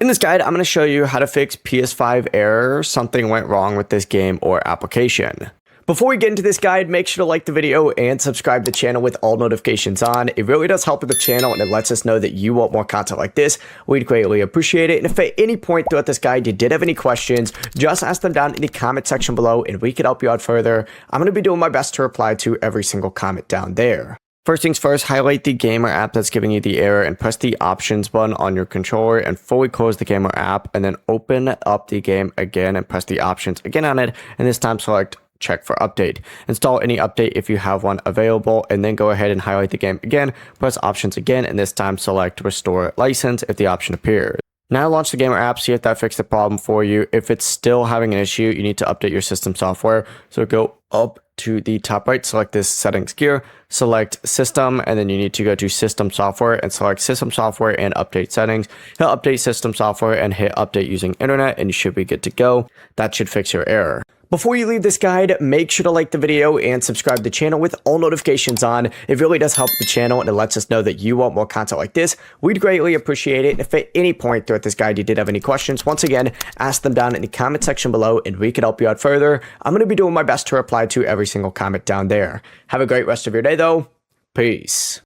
In this guide, I'm going to show you how to fix PS5 error, something went wrong with this game or application. Before we get into this guide, make sure to like the video and subscribe to the channel with all notifications on. It really does help with the channel and it lets us know that you want more content like this. We'd greatly appreciate it. And if at any point throughout this guide you did have any questions, just ask them down in the comment section below and we can help you out further. I'm going to be doing my best to reply to every single comment down there. First things first, highlight the game or app that's giving you the error and press the options button on your controller and fully close the game or app, and then open up the game again and press the options again on it, and this time select check for update. Install any update if you have one available, and then go ahead and highlight the game again, press options again, and this time select restore license if the option appears. Now launch the game or app, see if that fixed the problem for you. If it's still having an issue, you need to update your system software. So go up to the top right, select this settings gear, select system, and then you need to go to system software and select system software and update settings. Hit update system software and hit update using internet and you should be good to go. That should fix your error. Before you leave this guide, make sure to like the video and subscribe to the channel with all notifications on. It really does help the channel and it lets us know that you want more content like this. We'd greatly appreciate it. And if at any point throughout this guide you did have any questions, once again, ask them down in the comment section below and we can help you out further. I'm going to be doing my best to reply to every single comment down there. Have a great rest of your day though. Peace.